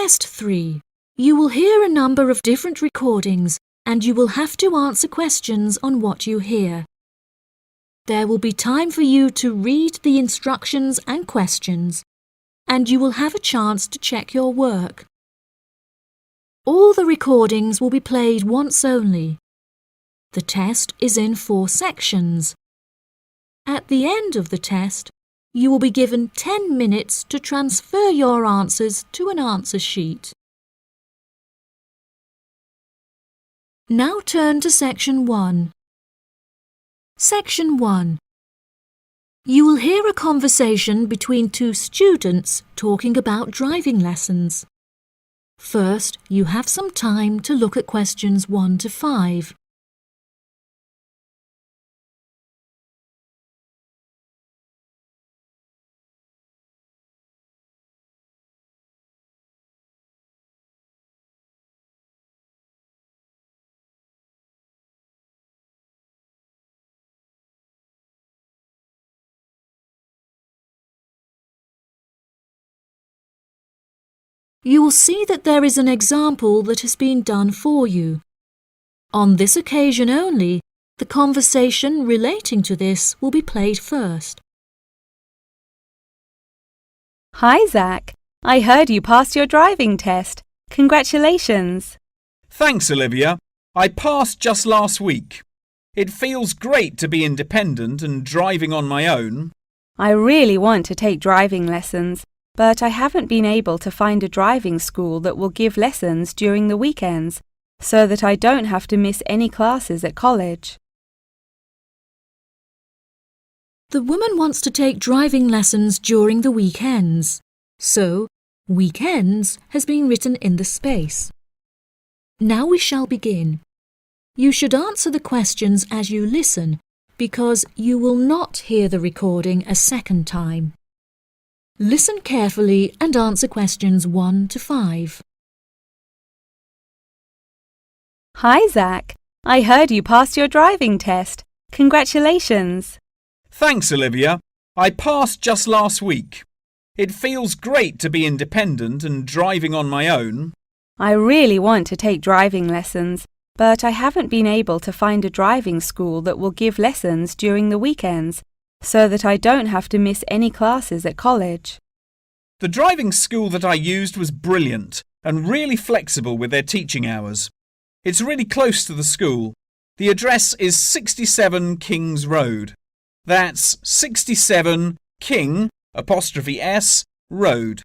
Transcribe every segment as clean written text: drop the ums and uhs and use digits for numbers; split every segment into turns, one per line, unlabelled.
Test 3. You will hear a number of different recordings and you will have to answer questions on what you hear. There will be time for you to read the instructions and questions, and you will have a chance to check your work. All the recordings will be played once only. The test is in 4 sections. At the end of the test, you will be given 10 minutes to transfer your answers to an answer sheet. Now turn to Section 1. Section 1. You will hear a conversation between 2 students talking about driving lessons. First, you have some time to look at questions 1 to 5. You will see that there is an example that has been done for you. On this occasion only, the conversation relating to this will be played first.
Hi, Zach. I heard you passed your driving test. Congratulations.
Thanks, Olivia. I passed just last week. It feels great to be independent and driving on my own.
I really want to take driving lessons, but I haven't been able to find a driving school that will give lessons during the weekends, so that I don't have to miss any classes at college.
The woman wants to take driving lessons during the weekends, so weekends has been written in the space. Now we shall begin. You should answer the questions as you listen, because you will not hear the recording a second time. Listen carefully and answer questions 1 to 5.
Hi, Zach. I heard you passed your driving test. Congratulations.
Thanks, Olivia. I passed just last week. It feels great to be independent and driving on my own.
I really want to take driving lessons, but I haven't been able to find a driving school that will give lessons during the weekends, so that I don't have to miss any classes at college.
The driving school that I used was brilliant and really flexible with their teaching hours. It's really close to the school. The address is 67 Kings Road. That's 67 King'(S) Road.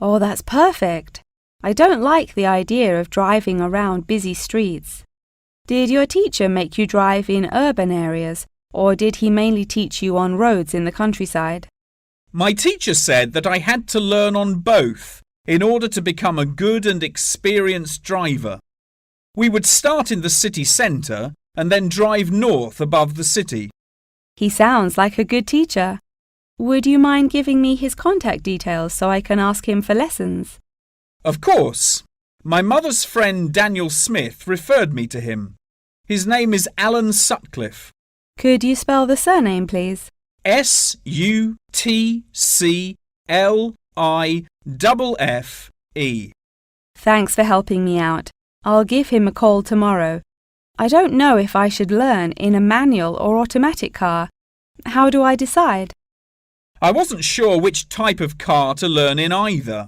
Oh, that's perfect. I don't like the idea of driving around busy streets. Did your teacher make you drive in urban areas, or did he mainly teach you on roads in the countryside?
My teacher said that I had to learn on both in order to become a good and experienced driver. We would start in the city centre and then drive north above the city.
He sounds like a good teacher. Would you mind giving me his contact details so I can ask him for lessons?
Of course. My mother's friend Daniel Smith referred me to him. His name is Alan Sutcliffe.
Could you spell the surname, please?
Sutcliffe.
Thanks for helping me out. I'll give him a call tomorrow. I don't know if I should learn in a manual or automatic car. How do I decide?
I wasn't sure which type of car to learn in either.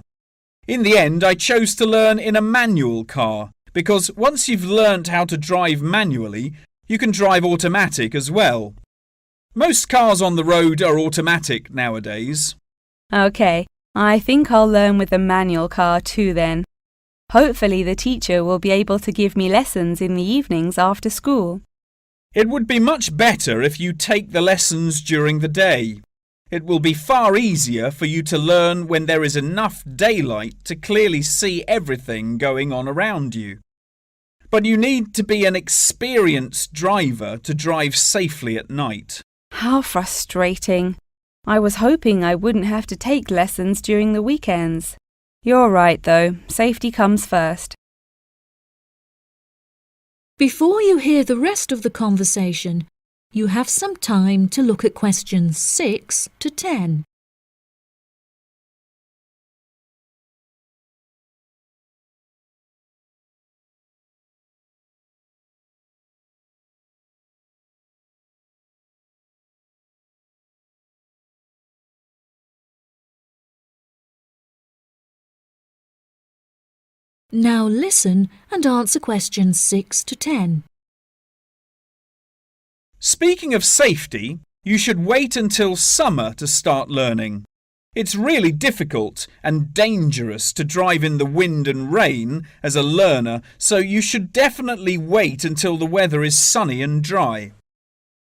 In the end, I chose to learn in a manual car because once you've learnt how to drive manually, you can drive automatic as well. Most cars on the road are automatic nowadays.
OK, I think I'll learn with a manual car too then. Hopefully the teacher will be able to give me lessons in the evenings after school.
It would be much better if you take the lessons during the day. It will be far easier for you to learn when there is enough daylight to clearly see everything going on around you. But you need to be an experienced driver to drive safely at night.
How frustrating. I was hoping I wouldn't have to take lessons during the weekends. You're right, though. Safety comes first.
Before you hear the rest of the conversation, you have some time to look at questions 6 to 10. Now listen and answer questions 6 to 10.
Speaking of safety, you should wait until summer to start learning. It's really difficult and dangerous to drive in the wind and rain as a learner, so you should definitely wait until the weather is sunny and dry.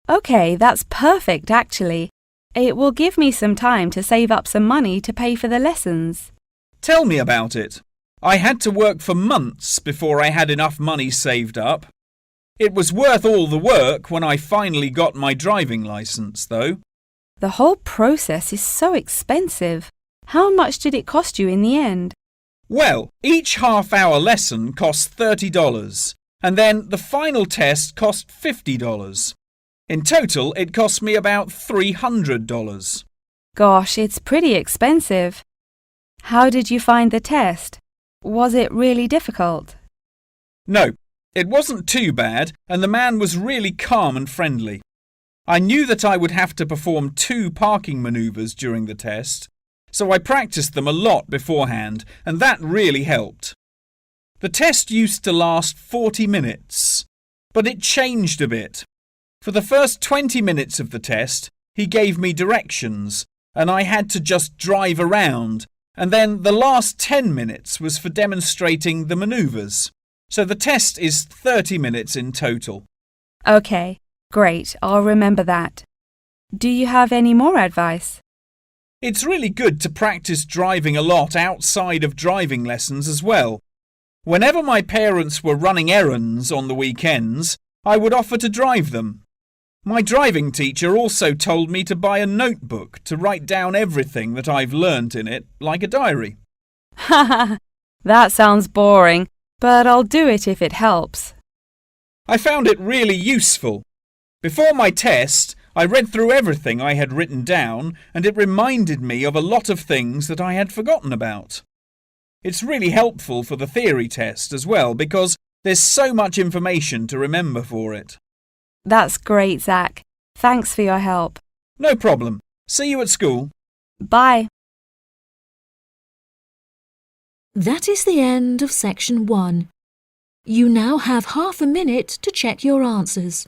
OK, that's perfect actually. It will give me some time to save up some money to pay for the lessons.
Tell me about it. I had to work for months before I had enough money saved up. It was worth all the work when I finally got my driving licence, though.
The whole process is so expensive. How much did it cost you in the end?
Well, each half-hour lesson cost $30, and then the final test cost $50. In total, it cost me about $300.
Gosh, it's pretty expensive. How did you find the test? Was it really difficult?
No, it wasn't too bad, and the man was really calm and friendly. I knew that I would have to perform 2 parking manoeuvres during the test, so I practiced them a lot beforehand, and that really helped. The test used to last 40 minutes, but it changed a bit. For the first 20 minutes of the test, he gave me directions, and I had to just drive around, and then the last 10 minutes was for demonstrating the manoeuvres. So the test is 30 minutes in total.
OK, great, I'll remember that. Do you have any more advice?
It's really good to practice driving a lot outside of driving lessons as well. Whenever my parents were running errands on the weekends, I would offer to drive them. My driving teacher also told me to buy a notebook to write down everything that I've learnt in it, like a diary.
Haha, that sounds boring, but I'll do it if it helps.
I found it really useful. Before my test, I read through everything I had written down, and it reminded me of a lot of things that I had forgotten about. It's really helpful for the theory test as well, because there's so much information to remember for it.
That's great, Zach. Thanks for your help.
No problem. See you at school.
Bye.
That is the end of section 1. You now have half a minute to check your answers.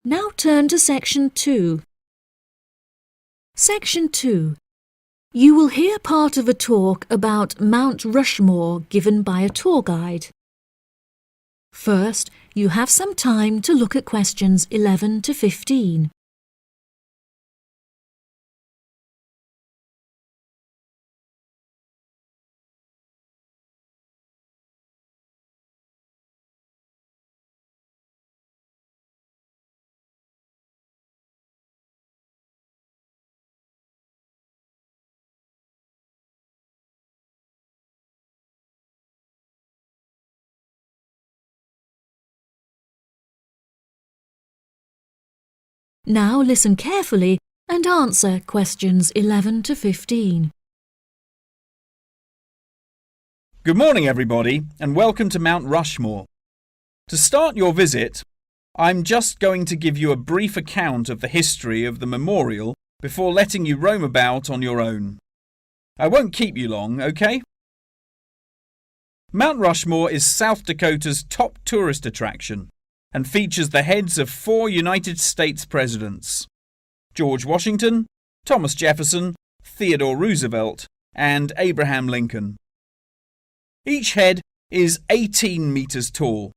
Now turn to section 2. Section 2. You will hear part of a talk about Mount Rushmore given by a tour guide. First, you have some time to look at questions 11 to 15. Now listen carefully and answer questions 11 to 15.
Good morning, everybody, and welcome to Mount Rushmore. To start your visit, I'm just going to give you a brief account of the history of the memorial before letting you roam about on your own. I won't keep you long, OK? Mount Rushmore is South Dakota's top tourist attraction and features the heads of 4 United States presidents: George Washington, Thomas Jefferson, Theodore Roosevelt, and Abraham Lincoln. Each head is 18 meters tall,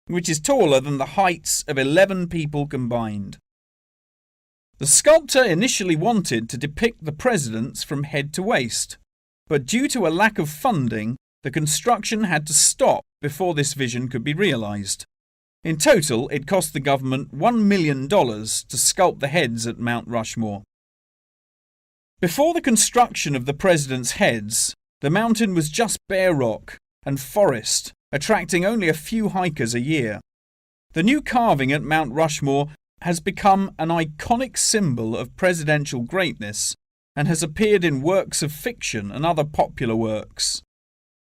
which is taller than the heights of 11 people combined. The sculptor initially wanted to depict the presidents from head to waist, but due to a lack of funding, the construction had to stop before this vision could be realized. In total, it cost the government $1 million to sculpt the heads at Mount Rushmore. Before the construction of the presidents' heads, the mountain was just bare rock and forest, attracting only a few hikers a year. The new carving at Mount Rushmore has become an iconic symbol of presidential greatness and has appeared in works of fiction and other popular works.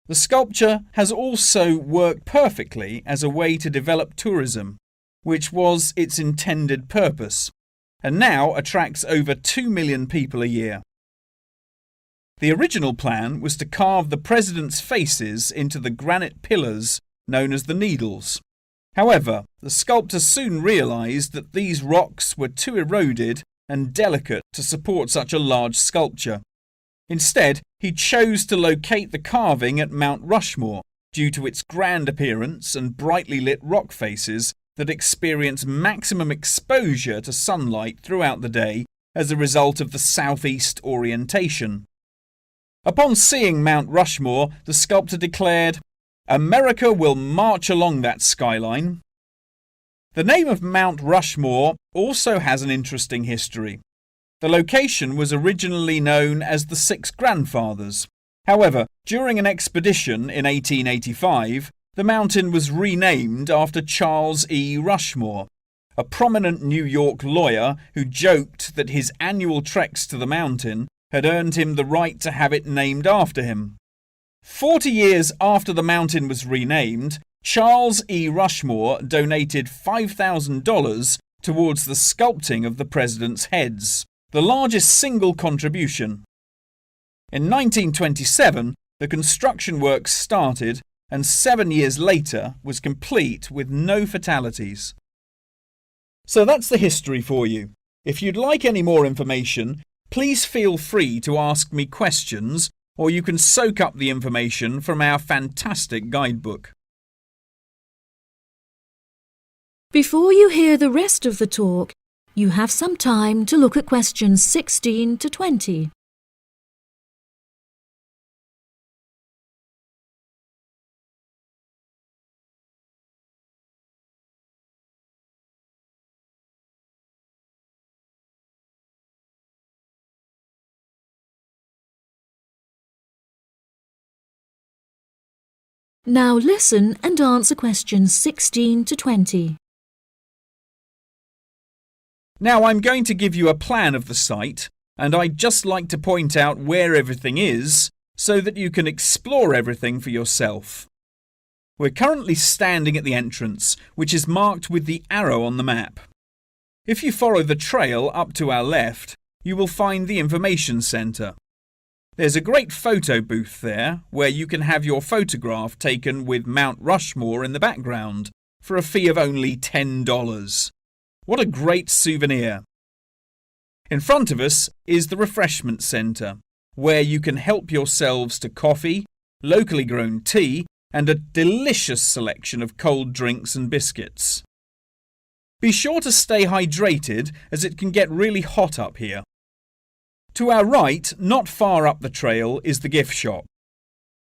The sculpture has also worked perfectly as a way to develop tourism, which was its intended purpose, and now attracts over 2 million people a year. The original plan was to carve the president's faces into the granite pillars known as the Needles. However, the sculptor soon realised that these rocks were too eroded and delicate to support such a large sculpture. Instead, he chose to locate the carving at Mount Rushmore due to its grand appearance and brightly lit rock faces that experience maximum exposure to sunlight throughout the day as a result of the southeast orientation. Upon seeing Mount Rushmore, the sculptor declared, "America will march along that skyline." The name of Mount Rushmore also has an interesting history. The location was originally known as the Six Grandfathers. However, during an expedition in 1885, the mountain was renamed after Charles E. Rushmore, a prominent New York lawyer who joked that his annual treks to the mountain had earned him the right to have it named after him. 40 years after the mountain was renamed, Charles E. Rushmore donated $5,000 towards the sculpting of the president's heads, the largest single contribution. In 1927, the construction works started and 7 years later was complete with no fatalities. So that's the history for you. If you'd like any more information, please feel free to ask me questions, or you can soak up the information from our fantastic guidebook.
Before you hear the rest of the talk, you have some time to look at questions 16 to 20. Now listen and answer questions 16 to 20.
Now I'm going to give you a plan of the site, and I'd just like to point out where everything is so that you can explore everything for yourself. We're currently standing at the entrance, which is marked with the arrow on the map. If you follow the trail up to our left, you will find the information centre. There's a great photo booth there where you can have your photograph taken with Mount Rushmore in the background for a fee of only $10. What a great souvenir! In front of us is the refreshment centre, where you can help yourselves to coffee, locally grown tea, and a delicious selection of cold drinks and biscuits. Be sure to stay hydrated as it can get really hot up here. To our right, not far up the trail, is the gift shop.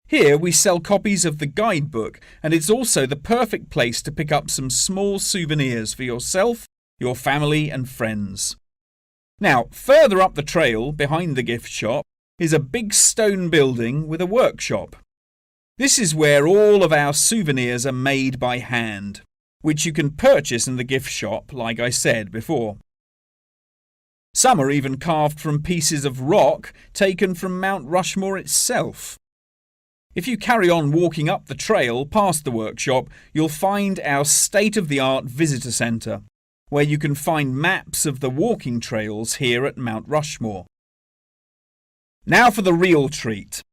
Here we sell copies of the guidebook, and it's also the perfect place to pick up some small souvenirs for yourself, your family and friends. Now, further up the trail, behind the gift shop, is a big stone building with a workshop. This is where all of our souvenirs are made by hand, which you can purchase in the gift shop, like I said before. Some are even carved from pieces of rock taken from Mount Rushmore itself. If you carry on walking up the trail past the workshop, you'll find our state-of-the-art visitor centre, where you can find maps of the walking trails here at Mount Rushmore. Now for the real treat.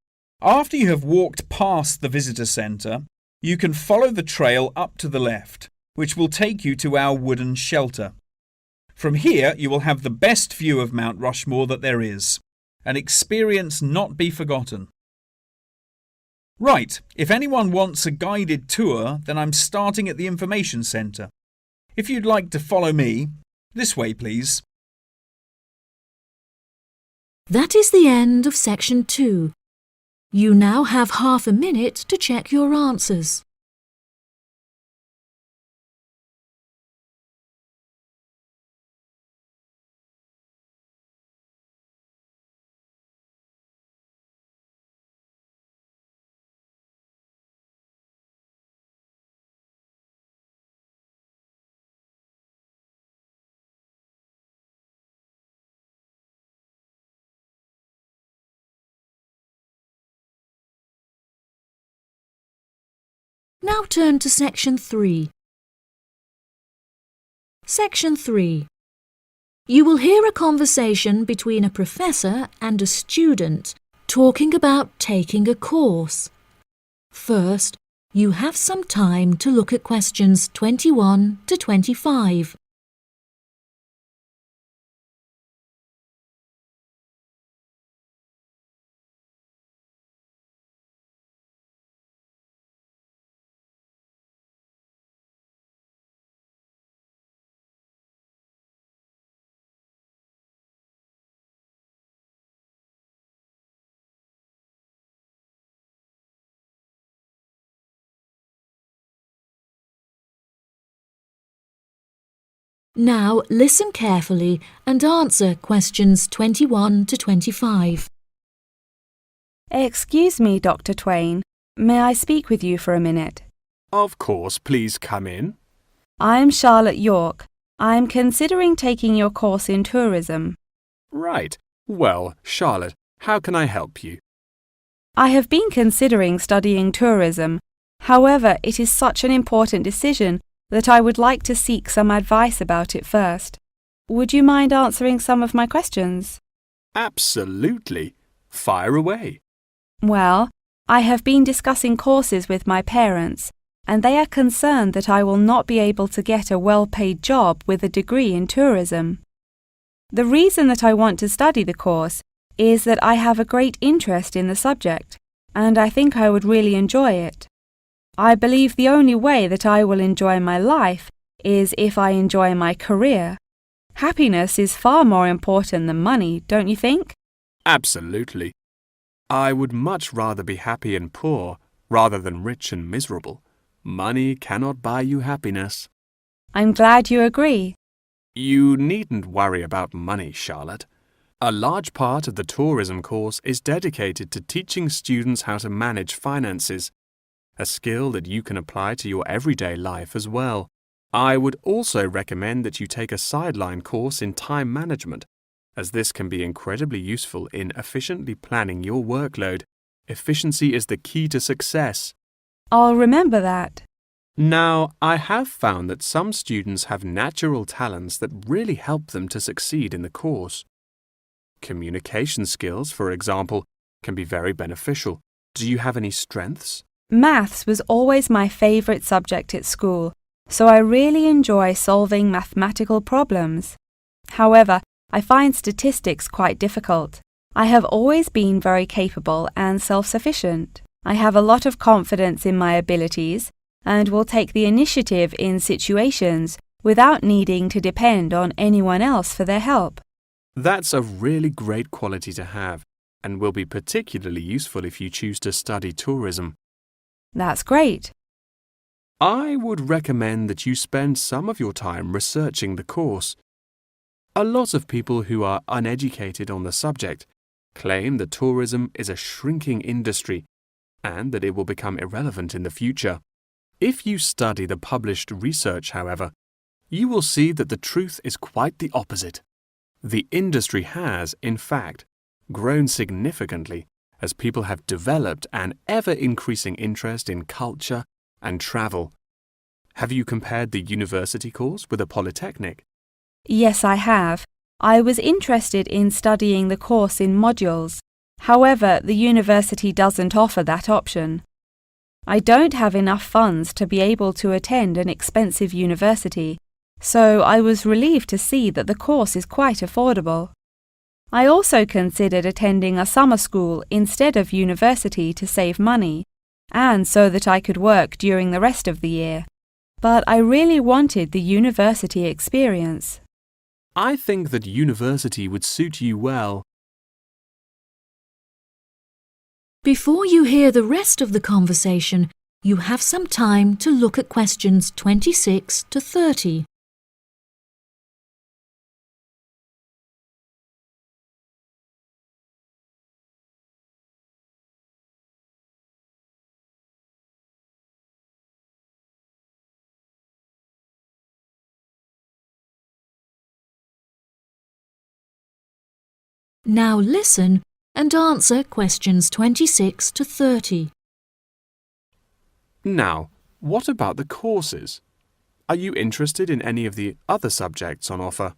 After you have walked past the visitor centre, you can follow the trail up to the left, which will take you to our wooden shelter. From here, you will have the best view of Mount Rushmore that there is, an experience not be forgotten. Right, if anyone wants a guided tour, then I'm starting at the information centre. If you'd like to follow me, this way please.
That is the end of section 2. You now have half a minute to check your answers. Now turn to Section 3. Section 3. You will hear a conversation between a professor and a student talking about taking a course. First, you have some time to look at questions 21 to 25. Now listen carefully and answer questions 21 to 25.
Excuse me, Dr. Twain. May I speak with you for a minute?
Of course, please come in.
I'm Charlotte York. I'm considering taking your course in tourism.
Right. Well, Charlotte, how can I help you?
I have been considering studying tourism. However, it is such an important decision that I would like to seek some advice about it first. Would you mind answering some of my questions?
Absolutely. Fire away.
Well, I have been discussing courses with my parents, and they are concerned that I will not be able to get a well-paid job with a degree in tourism. The reason that I want to study the course is that I have a great interest in the subject, and I think I would really enjoy it. I believe the only way that I will enjoy my life is if I enjoy my career. Happiness is far more important than money, don't you think?
Absolutely. I would much rather be happy and poor rather than rich and miserable. Money cannot buy you happiness.
I'm glad you agree.
You needn't worry about money, Charlotte. A large part of the tourism course is dedicated to teaching students how to manage finances, a skill that you can apply to your everyday life as well. I would also recommend that you take a sideline course in time management, as this can be incredibly useful in efficiently planning your workload. Efficiency is the key to success.
I'll remember that.
Now, I have found that some students have natural talents that really help them to succeed in the course. Communication skills, for example, can be very beneficial. Do you have any strengths?
Maths was always my favourite subject at school, so I really enjoy solving mathematical problems. However, I find statistics quite difficult. I have always been very capable and self-sufficient. I have a lot of confidence in my abilities and will take the initiative in situations without needing to depend on anyone else for their help.
That's a really great quality to have and will be particularly useful if you choose to study tourism.
That's great.
I would recommend that you spend some of your time researching the course. A lot of people who are uneducated on the subject claim that tourism is a shrinking industry and that it will become irrelevant in the future. If you study the published research, however, you will see that the truth is quite the opposite. The industry has, in fact, grown significantly as people have developed an ever-increasing interest in culture and travel. Have you compared the university course with a polytechnic?
Yes, I have. I was interested in studying the course in modules. However, the university doesn't offer that option. I don't have enough funds to be able to attend an expensive university, so I was relieved to see that the course is quite affordable. I also considered attending a summer school instead of university to save money, and so that I could work during the rest of the year. But I really wanted the university experience.
I think that university would suit you well.
Before you hear the rest of the conversation, you have some time to look at questions 26 to 30. Now listen and answer questions 26 to 30.
Now, What about the courses? Are you interested in any of the other subjects on offer?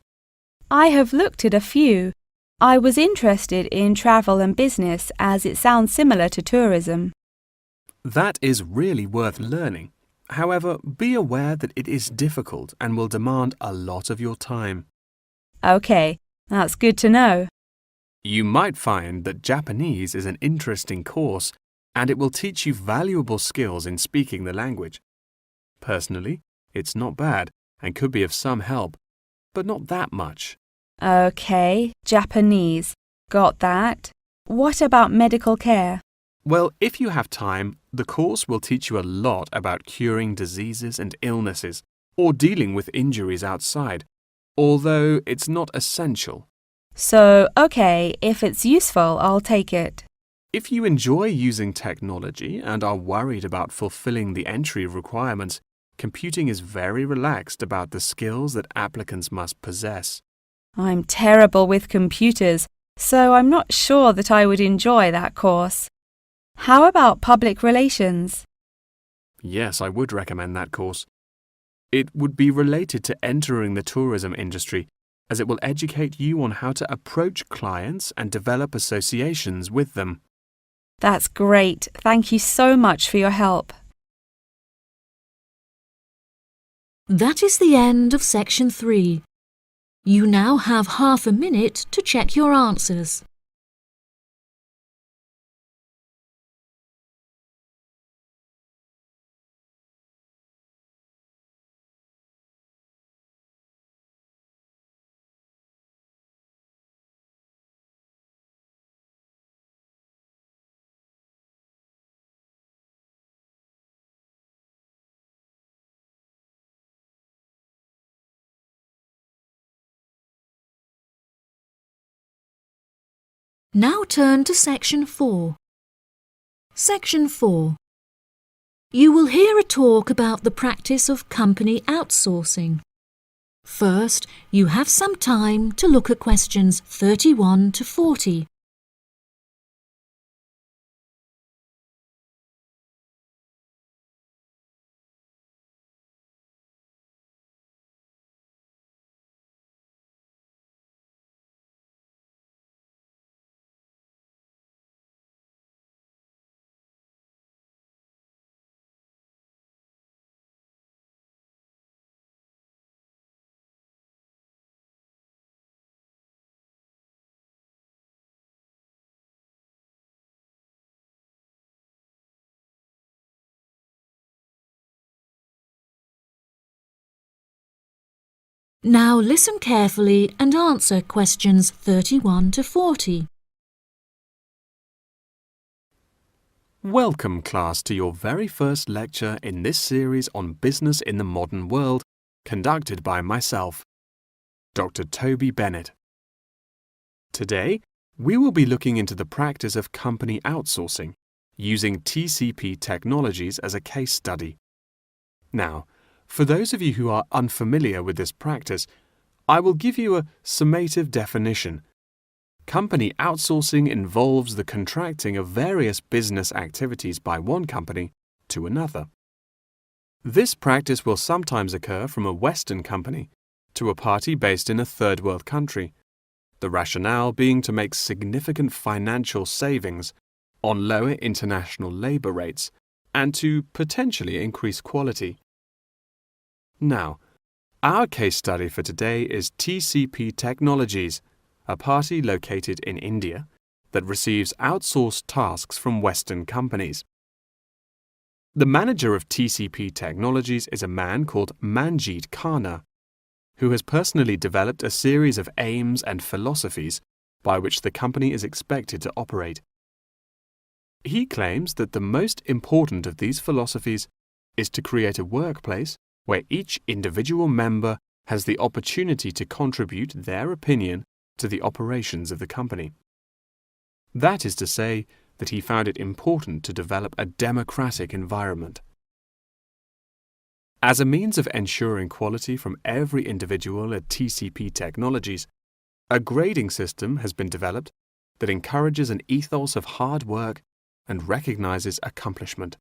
I have looked at a few. I was interested in travel and business as it sounds similar to tourism.
That is really worth learning. However, be aware that it is difficult and will demand a lot of your time.
Okay, that's good to know.
You might find that Japanese is an interesting course and it will teach you valuable skills in speaking the language. Personally, it's not bad and could be of some help, but not that much.
Okay, Japanese. Got that. What about medical care?
Well, if you have time, the course will teach you a lot about curing diseases and illnesses or dealing with injuries outside, although it's not essential.
So, okay, if it's useful, I'll take it.
If you enjoy using technology and are worried about fulfilling the entry requirements, computing is very relaxed about the skills that applicants must possess.
I'm terrible with computers, so I'm not sure that I would enjoy that course. How about public relations?
Yes, I would recommend that course. It would be related to entering the tourism industry, as it will educate you on how to approach clients and develop associations with them.
That's great. Thank you so much for your help.
That is the end of section 3. You now have half a minute to check your answers. Now turn to section 4. Section 4. You will hear a talk about the practice of company outsourcing. First, you have some time to look at questions 31 to 40. Now listen carefully and answer questions 31 to 40.
Welcome, class, to your very first lecture in this series on business in the modern world, conducted by myself, Dr. Toby Bennett. Today, we will be looking into the practice of company outsourcing, using TCP technologies as a case study. Now, for those of you who are unfamiliar with this practice, I will give you a summative definition. Company outsourcing involves the contracting of various business activities by one company to another. This practice will sometimes occur from a Western company to a party based in a third world country, the rationale being to make significant financial savings on lower international labour rates and to potentially increase quality. Now, our case study for today is TCP Technologies, a party located in India that receives outsourced tasks from Western companies. The manager of TCP Technologies is a man called Manjeet Khanna, who has personally developed a series of aims and philosophies by which the company is expected to operate. He claims that the most important of these philosophies is to create a workplace where each individual member has the opportunity to contribute their opinion to the operations of the company. That is to say, that he found it important to develop a democratic environment. As a means of ensuring quality from every individual at TCP Technologies, a grading system has been developed that encourages an ethos of hard work and recognizes accomplishment.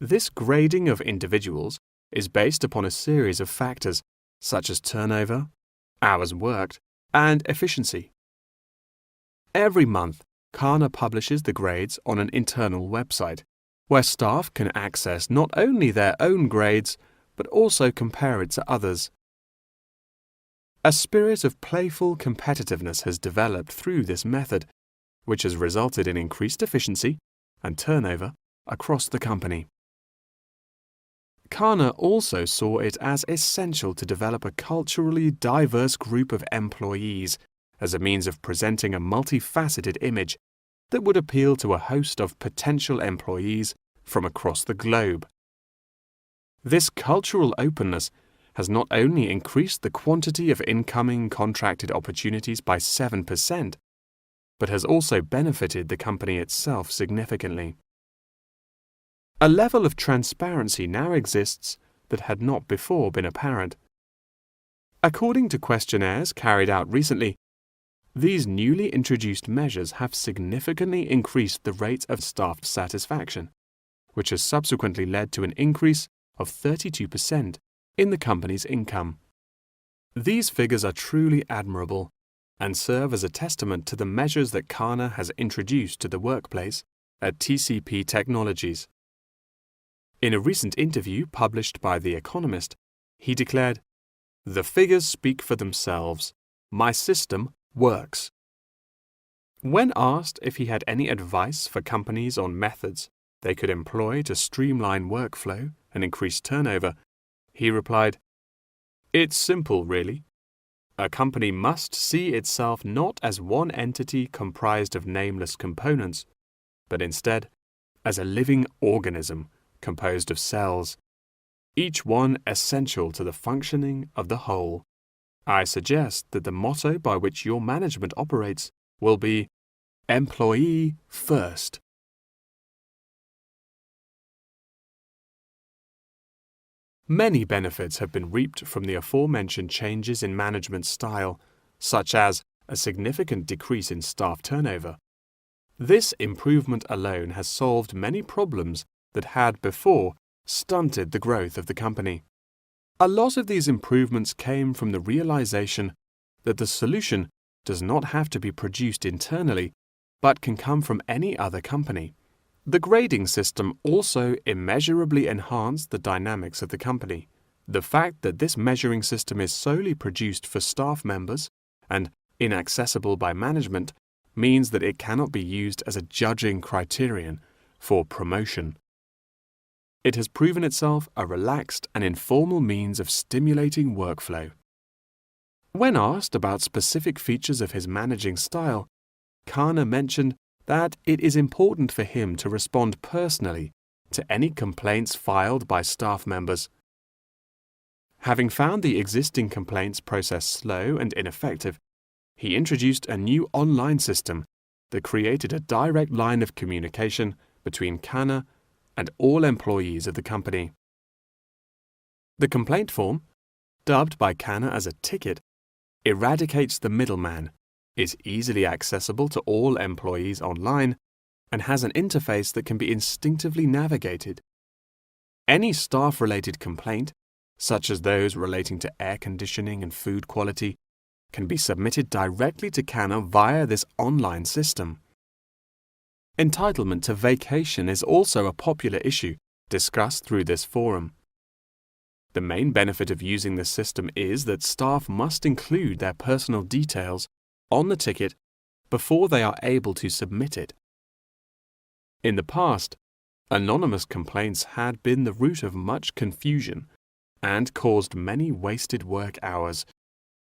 This grading of individuals is based upon a series of factors such as turnover, hours worked, and efficiency. Every month, Kana publishes the grades on an internal website, where staff can access not only their own grades, but also compare it to others. A spirit of playful competitiveness has developed through this method, which has resulted in increased efficiency and turnover across the company. Kana also saw it as essential to develop a culturally diverse group of employees as a means of presenting a multifaceted image that would appeal to a host of potential employees from across the globe. This cultural openness has not only increased the quantity of incoming contracted opportunities by 7%, but has also benefited the company itself significantly. A level of transparency now exists that had not before been apparent. According to questionnaires carried out recently, these newly introduced measures have significantly increased the rate of staff satisfaction, which has subsequently led to an increase of 32% in the company's income. These figures are truly admirable and serve as a testament to the measures that Kana has introduced to the workplace at TCP Technologies. In a recent interview published by The Economist, he declared, "The figures speak for themselves. My system works." When asked if he had any advice for companies on methods they could employ to streamline workflow and increase turnover, he replied, "It's simple, really. A company must see itself not as one entity comprised of nameless components, but instead as a living organism composed of cells, each one essential to the functioning of the whole. I suggest that the motto by which your management operates will be employee first." Many benefits have been reaped from the aforementioned changes in management style, such as a significant decrease in staff turnover. This improvement alone has solved many problems that had before stunted the growth of the company. A lot of these improvements came from the realization that the solution does not have to be produced internally, but can come from any other company. The grading system also immeasurably enhanced the dynamics of the company. The fact that this measuring system is solely produced for staff members and inaccessible by management means that it cannot be used as a judging criterion for promotion. It has proven itself a relaxed and informal means of stimulating workflow. When asked about specific features of his managing style, Kana mentioned that it is important for him to respond personally to any complaints filed by staff members. Having found the existing complaints process slow and ineffective, he introduced a new online system that created a direct line of communication between Kana and all employees of the company. The complaint form, dubbed by Kana as a ticket, eradicates the middleman, is easily accessible to all employees online, and has an interface that can be instinctively navigated. Any staff-related complaint, such as those relating to air conditioning and food quality, can be submitted directly to Kana via this online system. Entitlement to vacation is also a popular issue discussed through this forum. The main benefit of using this system is that staff must include their personal details on the ticket before they are able to submit it. In the past, anonymous complaints had been the root of much confusion and caused many wasted work hours,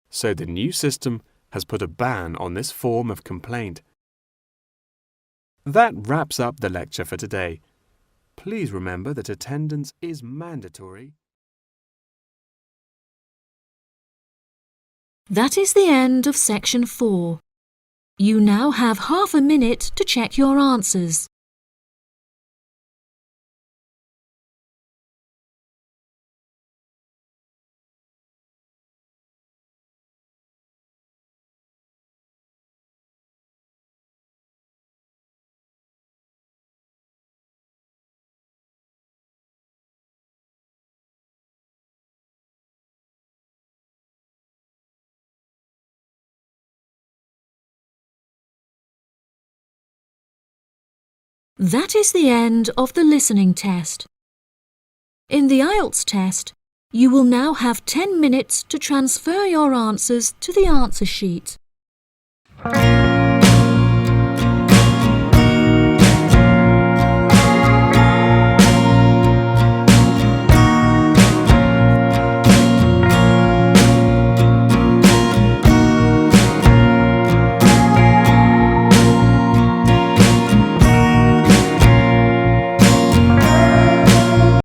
so the new system has put a ban on this form of complaint. That wraps up the lecture for today. Please remember that attendance is mandatory.
That is the end of section 4. You now have half a minute to check your answers. That is the end of the listening test. In the Ielts test, you will now have 10 minutes to transfer your answers to the answer sheet.